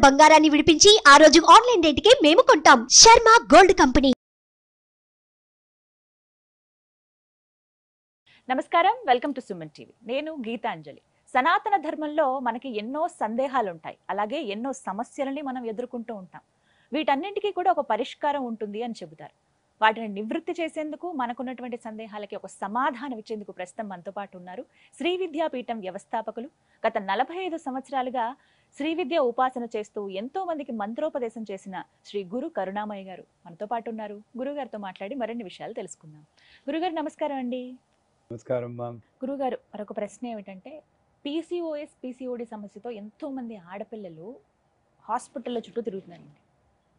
బంగారాన్ని విడిపించి ఆ రోజు ఆన్లైన్ రేటుకే మేము కొంటాం. Sharma gold company. నమస్కారం, వెల్కమ్ టు సుమన్ టీవీ. నేను గీతాంజలి. సనాతన ధర్మంలో మనకి ఎన్నో సందేహాలు ఉంటాయి, అలాగే ఎన్నో సమస్యలని మనం ఎదుర్కొంటూ ఉంటాం. వీటన్నింటికీ కూడా ఒక పరిష్కారం ఉంటుంది అని చెబుతారు. వాటిని నివృత్తి చేసేందుకు, మనకున్నటువంటి సందేహాలకి ఒక సమాధానం ఇచ్చేందుకు ప్రస్తుతం మనతో పాటు ఉన్నారు శ్రీ విద్యాపీఠం వ్యవస్థాపకులు. గత 45 సంవత్సరాలుగా శ్రీ విద్య ఉపాసన చేస్తూ ఎంతో మందికి మంత్రోపదేశం చేసిన శ్రీ గురు కరుణామయ్య గారు మనతో పాటు ఉన్నారు. గురుగారితో మాట్లాడి మరిన్ని విషయాలు తెలుసుకుందాం. గురుగారు నమస్కారం అండి. నమస్కారం. గురుగారు, మరొక ప్రశ్న ఏమిటంటే, పీసీఓడి సమస్యతో ఎంతో మంది ఆడపిల్లలు హాస్పిటల్లో చుట్టూ తిరుగుతున్నారండి.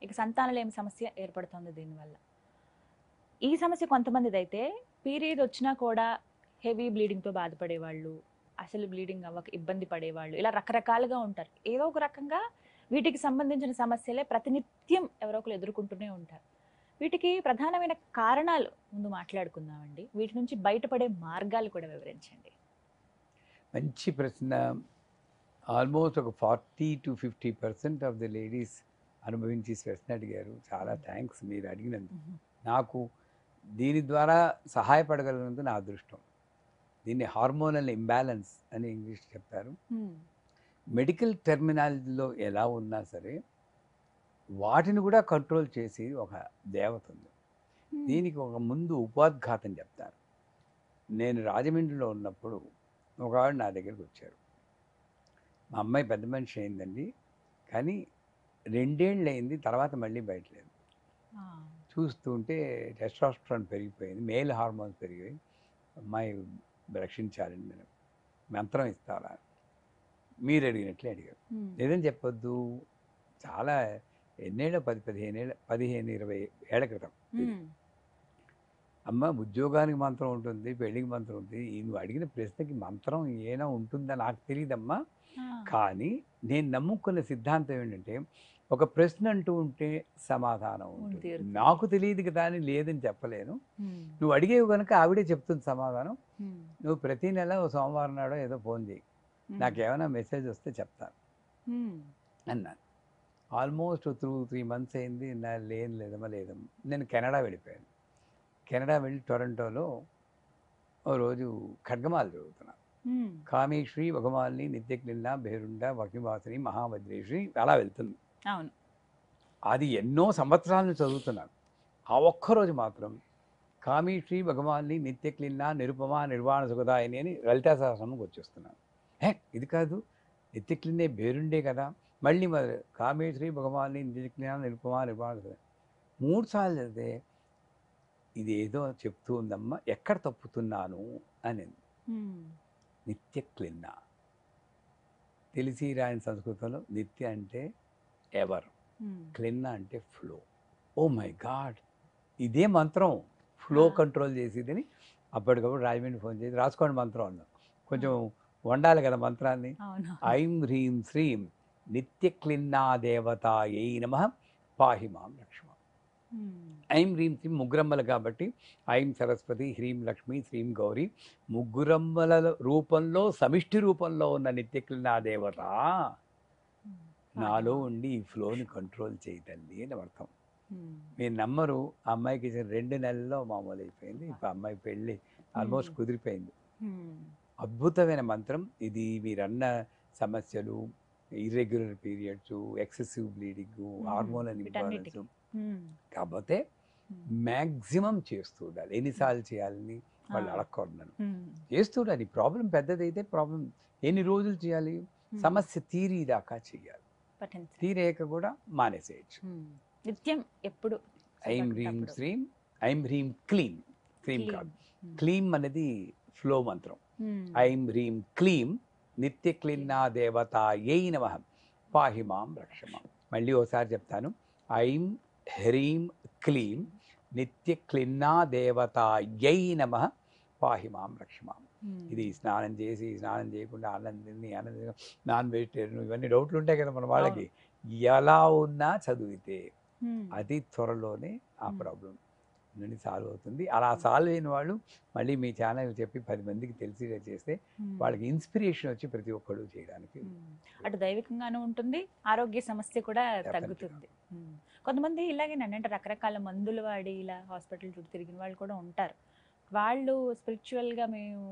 ఇక సంతానలేమి సమస్య ఏర్పడుతుంది దీనివల్ల. ఈ సమస్య కొంతమందిది అయితే, పీరియడ్ వచ్చినా కూడా హెవీ బ్లీడింగ్తో బాధపడేవాళ్ళు, అసలు బ్లీడింగ్ అవ్వక ఇబ్బంది పడేవాళ్ళు, ఇలా రకరకాలుగా ఉంటారు. ఏదో ఒక రకంగా వీటికి సంబంధించిన సమస్యలే ప్రతినిత్యం ఎవరో ఒకరు ఎదుర్కొంటూనే ఉంటారు. వీటికి ప్రధానమైన కారణాలు ముందు మాట్లాడుకుందామండి. వీటి నుంచి బయటపడే మార్గాలు కూడా వివరించండి. మంచి ప్రశ్న. ఆల్మోస్ట్ ఒక 40 to 50% ఆఫ్ ది లేడీస్ అనుభవించి ప్రశ్న అడిగారు. చాలా థ్యాంక్స్ మీరు అడిగినందుకు. నాకు దీని ద్వారా సహాయపడగలిగినందుకు నా అదృష్టం. దీన్ని హార్మోనల్ ఇంబ్యాలెన్స్ అని ఇంగ్లీష్ చెప్తారు. మెడికల్ టెర్మినాలజీలో ఎలా ఉన్నా సరే వాటిని కూడా కంట్రోల్ చేసి ఒక దేవత ఉంది. దీనికి ఒక ముందు ఉపోద్ఘాతం చెప్తారు. నేను రాజమండ్రిలో ఉన్నప్పుడు ఒకవాడు నా దగ్గరికి వచ్చారు. మా అమ్మాయి పెద్ద మనిషి అయిందండి, కానీ 2 ఏళ్ళు అయింది, తర్వాత మళ్ళీ బయటలేదు. చూస్తుంటే టెస్టోస్టెరాన్ పెరిగిపోయింది, మేల్ హార్మోన్స్ పెరిగాయి. అమ్మాయి రక్షించాలండి, నేను మంత్రం ఇస్తారా మీరు అడిగినట్లే అడిగారు. లేదని చెప్పొద్దు. చాలా ఎన్నేళ్ళ 15-20 ఏళ్ల క్రితం. అమ్మ ఉద్యోగానికి మంత్రం ఉంటుంది, పెళ్ళికి మంత్రం ఉంటుంది, నువ్వు అడిగిన ప్రశ్నకి మంత్రం ఏమైనా ఉంటుందా నాకు తెలియదమ్మా. కానీ నేను నమ్ముకున్న సిద్ధాంతం ఏంటంటే, ఒక ప్రశ్న అంటూ ఉంటే సమాధానం ఉంటుంది. నాకు తెలియదు కదా అని లేదని చెప్పలేను. నువ్వు అడిగేవి కనుక ఆవిడే చెప్తుంది సమాధానం. నువ్వు ప్రతి నెల సోమవారం నాడో ఏదో ఫోన్ చేయి, నాకేమైనా మెసేజ్ వస్తే చెప్తాను అన్నాను. ఆల్మోస్ట్ 3 months అయింది. లేదమ్మా. నేను కెనడా వెళ్ళిపోయాను. కెనడా వెళ్ళి టొరంటోలో ఓ రోజు ఖడ్గమాలు చదువుతున్నాను. కామేశ్వరి, వగమాలిని, నిత్యక్లిన్న, భేరుండ, వకివాసిని, మహావజ్రేశ్వరి అలా వెళ్తుంది. అవును, అది ఎన్నో సంవత్సరాలను చదువుతున్నాను. ఆ ఒక్కరోజు మాత్రం కామేశ్వరి, వగమాలిని, నిత్యక్లిన్న, నిరుపమ, నిర్వాణ సుఖదాయని అని లలితా సహస్రనామంకి వచ్చేస్తున్నాను. ఇది కాదు, నిత్యక్లిన్నే భేరుండే కదా. మళ్ళీ కామేశ్వరి, భగవాన్ని, నిత్యక్లిన్న, నిరుపమ, నిర్వాణ సుఖ 3 సార్లు చదివితే ఇదేదో చెప్తూ ఉందమ్మా, ఎక్కడ తప్పుతున్నాను అని. నిత్యక్లిన్న తెలిసి రాయని సంస్కృతంలో నిత్య అంటే ఎవర్, క్లిన్న అంటే ఫ్లో. ఓ మై గాడ్, ఇదే మంత్రం ఫ్లో కంట్రోల్ చేసేదని అప్పటికప్పుడు రాజమండ్రి ఫోన్ చేసి రాసుకోండి మంత్రం అన్నాం. కొంచెం వండాలి కదా మంత్రాన్ని. ఐం హ్రీం శ్రీం నిత్యక్లిన్నా దేవతాయై నమః పాహి మాం లక్ష్మ. ఐం హ్రీం శ్రీం ముగ్గురమ్మలు కాబట్టి ఐం సరస్వతి, హ్రీం లక్ష్మి, శ్రీం గౌరీ, ముగ్గురమ్మల రూపంలో సమిష్టి రూపంలో ఉన్న నిత్యక్లిన్నా దేవత నాలో ఉండి ఈ ఫ్లోని కంట్రోల్ చేయతండి అని అర్థం. మీరు నమ్మరు, ఆ అమ్మాయికి ఇచ్చిన 2 నెలల్లో మామూలు అయిపోయింది. ఇప్పుడు అమ్మాయి పెళ్ళి ఆల్మోస్ట్ కుదిరిపోయింది. అద్భుతమైన మంత్రం ఇది. మీరన్న సమస్యలు, irregular periods, excessive bleeding, hormonal imbalance, కాకపోతే మ్యాక్సిమం చేస్తూ ఉండాలి. ఎన్నిసార్లు చేయాలని వాళ్ళు అడగకూడదు, చేస్తూ ఉండాలి. ప్రాబ్లం పెద్దదైతే ప్రాబ్లం ఎన్ని రోజులు చేయాలి, సమస్య తీరేదాకా చేయాలి. తీరేక కూడా మానేసేయచ్చు. నిత్యం ఎప్పుడు ఐం హ్రీం శ్రీం, ఐం హ్రీం క్లీం, క్లీం కాదు, క్లీం అనేది ఫ్లో మంత్రం. ఐం హ్రీం క్లీం నిత్యక్లిన్నా దేవతాయై నమః పాహి మాం రక్షమ. మళ్ళీ ఒకసారి చెప్తాను. ఐం హ్రీం క్లీం నిత్యక్లిన్నా దేవతాయై నమః పాహి మాం రక్షమ. ఇది స్నానం చేసి, స్నానం చేయకుండా, అన్నం తిని, నాన్ వెజిటేరియన్, ఇవన్నీ డౌట్లు ఉంటాయి కదా మన వాళ్ళకి. ఎలా ఉన్నా చదివితే అతి త్వరలోనే ఆ ప్రాబ్లం నుండి సాల్వ్ అవుతుంది. అలా సాల్వ్ అయిన వాళ్ళు మళ్ళీ మీ ఛానల్ చెప్పి 10 మందికి తెలిసేలా చేస్తే వాళ్ళకి ఇన్స్పిరేషన్ వచ్చి ప్రతి ఒక్కళ్ళు చేయడానికి. అటు దైవికంగానూ ఉంటుంది, ఆరోగ్య సమస్య కూడా తగ్గుతుంది. కొంతమంది ఇలాగేనండి, అంటే రకరకాల మందులు వాడి ఇలా హాస్పిటల్ చుట్టూ తిరిగిన వాళ్ళు కూడా ఉంటారు. వాళ్ళు స్పిరిచువల్గా మేము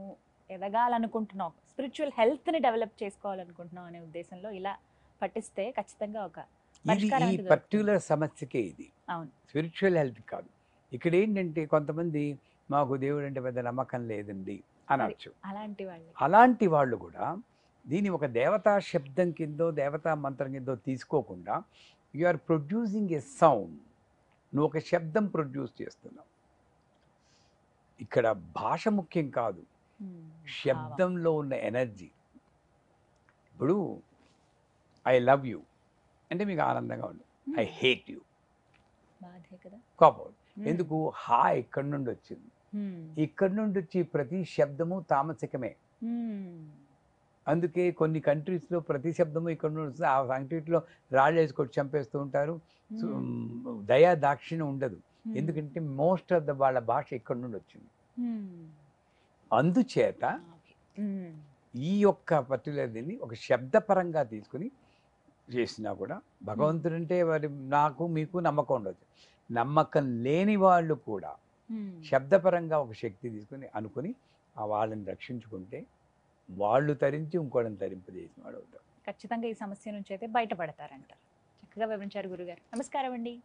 ఎదగాలనుకుంటున్నాం, స్పిరిచువల్ హెల్త్ని డెవలప్ చేసుకోవాలనుకుంటున్నాం అనే ఉద్దేశంలో ఇలా పట్టిస్తే ఖచ్చితంగా ఒక ఇది పరిష్కారం ఈ అనేది దొరుకుతుంది. పర్టికులర్ సమస్యకే ఇది, అవును. స్పిరిచువల్ హెల్త్ కాదు. ఇక్కడ ఏంటంటే కొంతమంది మాకు దేవుడు అంటే పెద్ద నమ్మకం లేదండి అనొచ్చు. అలాంటి వాళ్ళు కూడా దీన్ని ఒక దేవతా శబ్దం కిందో దేవతా మంత్రం కిందో తీసుకోకుండా you are producing a sound. నువ్వు ఒక శబ్దం ప్రొడ్యూస్ చేస్తున్నావు. ఇక్కడ భాష ముఖ్యం కాదు, శబ్దంలో ఉన్న ఎనర్జీ. ఇప్పుడు ఐ లవ్ యూ అంటే మీకు ఆనందంగా ఉంది, ఐ హేట్ యూ బాధే కదా. కోపం. ఎందుకు? హా ఇక్కడి నుండి వచ్చింది. ఇక్కడి నుండి వచ్చి ప్రతి శబ్దము తామసికమే. అందుకే కొన్ని కంట్రీస్లో ప్రతి శబ్దము ఇక్కడ నుండి వస్తుంది. ఆ కంట్రీలో రాళ్ళు వేసుకొని చంపేస్తూ ఉంటారు. దయా దాక్షిణ్యం ఉండదు. ఎందుకంటే మోస్ట్ ఆఫ్ ద వాళ్ళ భాష ఇక్కడ నుండి వచ్చింది. అందుచేత ఈ యొక్క పర్టికులర్ దీన్ని ఒక శబ్దపరంగా తీసుకుని చేసినా కూడా భగవంతుడంటే వారి నాకు మీకు నమ్మకం ఉండదు. నమ్మకం లేని వాళ్ళు కూడా శబ్దపరంగా ఒక శక్తి తీసుకుని అనుకుని ఆ వాళ్ళని రక్షించుకుంటే వాళ్ళు తరించి ఇంకోళ్ళని తరింపజేసిన వాడు అవుతారు. ఖచ్చితంగా ఈ సమస్య నుంచి అయితే బయటపడతారంటారు. చక్కగా వివరించారు గురుగారు. నమస్కారం అండి.